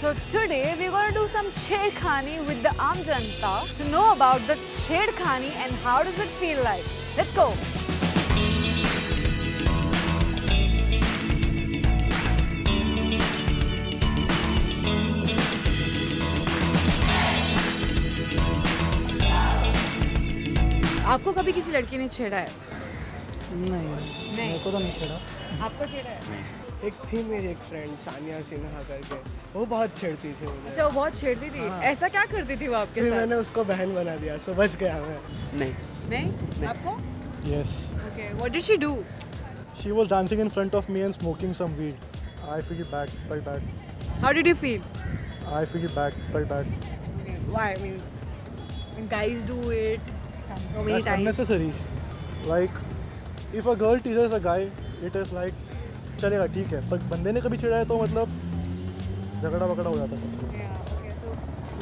So today we're going to do some Chhedkhani with the Aam Janta to know about the Chhedkhani and how does it feel like. Let's go. आपको कभी किसी लड़की ने छेड़ा है? नहीं, मेरे को तो नहीं छेड़ा। आपको छेड़ा है? एक थी मेरी एक फ्रेंड सानिया सिन्हा करके, वो बहुत छेड़ती थी मुझे। अच्छा, वो बहुत छेड़ती थी। हाँ। ऐसा क्या करती थी वो आपके फिर साथ? मैंने उसको बहन बना दिया, सो बच गया मैं। नहीं? आपको? Yes. Okay. What did she do? She was dancing in front of me and smoking some weed. I feel it bad, very bad. How did you feel? I feel it bad, very bad. Why? I mean, when guys do it so many That's times. unnecessary. Like, if a girl teases a guy, it is like, चलेगा ठीक है, पर बंदे ने कभी छेड़ा है तो मतलब झगड़ा वगड़ा हो जाता है सबसे। Yeah, okay, so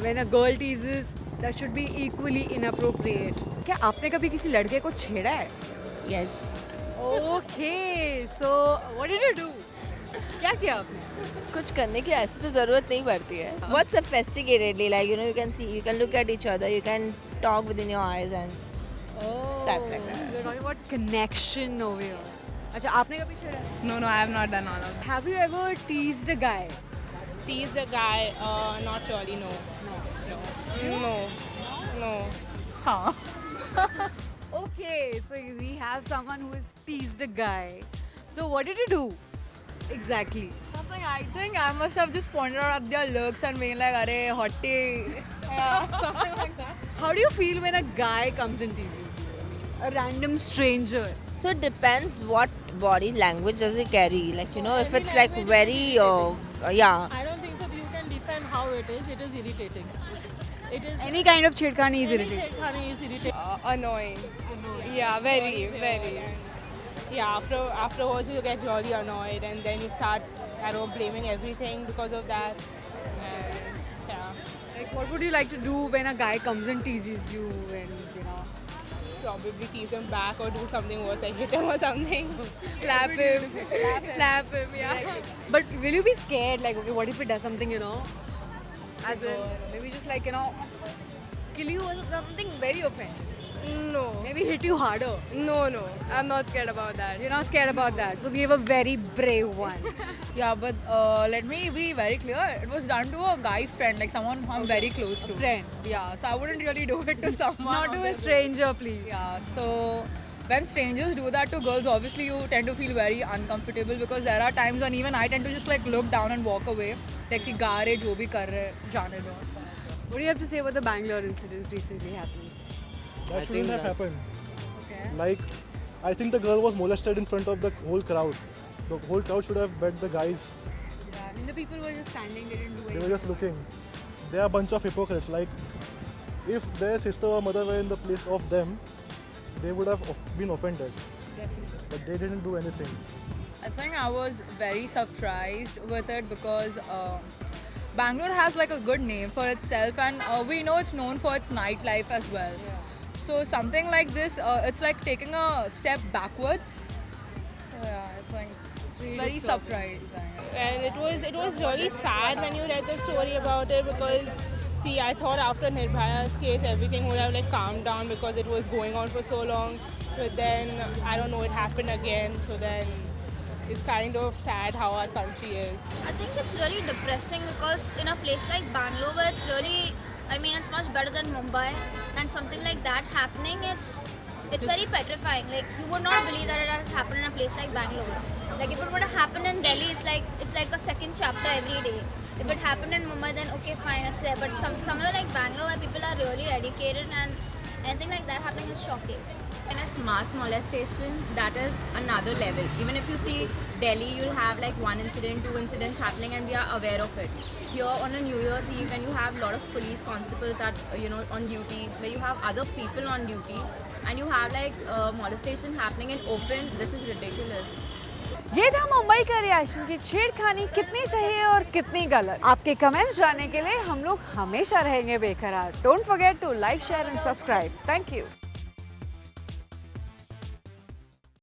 when a girl teases, that should be equally inappropriate. क्या आपने कभी किसी लड़के को छेड़ा है? Yes. Okay, so what did you do? क्या किया आपने? कुछ करने की ऐसी तो ज़रूरत नहीं पड़ती है. What sophisticatedly, like you know, you can see, you can look at each other, you can talk within your eyes and Oh, Type like that. we're talking about connection over here. अच्छा, आपने कभी छेड़ा है? No, I have not done all of that. Have you ever teased a guy? Tease a guy? Not really, no. No. Huh. Okay, so we have someone who has teased a guy. So what did you do exactly? Something I think I must have just pointed out at their looks and being like, "Arey, hottie." Yeah, something like that. How do you feel when a guy comes and teases you? A random stranger. so it depends what body language does he carry. Like you know, if it's like very yeah. I don't think so. You can define how it is. It is irritating. It is Any kind of chhedkhani is any irritating. Chhedkhani is irritating. Annoying. Yeah, very. Yeah, afterwards you get really annoyed and then you start, blaming everything because of that. And yeah, Like what would you like to do when a guy comes and teases you and you know? probably tease him back or do something worse, like hit him or something. Slap him, yeah. But will you be scared? Like, okay, what if he does something, you know? As in, maybe just like, you know, kill you or something very offensive. No. Maybe hit you harder. No, I'm not scared about that. You're not scared about that. So we have a very brave one. Yeah, but let me be very clear. It was done to a guy friend, like someone I'm very close to. Friend. Yeah, so I wouldn't really do it to someone. Not to a stranger, please. Yeah, so when strangers do that to girls, obviously you tend to feel very uncomfortable because there are times when even I tend to just like look down and walk away. Like कि गा रहे जो भी कर रहे जाने दो. So. What do you have to say about the Bangalore incidents recently happening? That shouldn't have happened. Okay. Like, I think the girl was molested in front of the whole crowd. The whole crowd should have bet the guys. Yeah, I mean, the people were just standing, they didn't do They anything. were just looking. They are a bunch of hypocrites. Like, if their sister or mother were in the place of them, they would have been offended. Definitely. But they didn't do anything. I think I was very surprised with it because Bangalore has like a good name for itself and we know it's known for its nightlife as well. Yeah. So something like this, it's like taking a step backwards. So yeah, I think it's very surprising. And it was really sad when you read the story about it because see, I thought after Nirbhaya's case everything would have like calmed down because it was going on for so long. But then I don't know, it happened again. So then it's kind of sad how our country is. I think it's really depressing because in a place like Bangalore where it's really, I mean, it's much better than Mumbai, and something like that happening, it's very petrifying. Like you would not believe that it had happened in a place like Bangalore. Like if it would have happened in Delhi, it's like a second chapter every day. If it happened in Mumbai, then okay, fine, it's there. But somewhere like Bangalore where people are really educated and anything like that happening is shocking. When it's mass molestation, that is another level. Even if you see Delhi, you'll have like one incident, two incidents happening and we are aware of it. Here on a New Year's Eve, when you have a lot of police constables at, on duty, where you have other people on duty and you have like molestation happening in open, this is ridiculous. ये था मुंबई का reaction की छेड़खानी कितनी सही है और कितनी गलत. आपके कमेंट्स जानने के लिए हम लोग हमेशा रहेंगे बेकरार. Don't forget to like, share and subscribe. Thank you.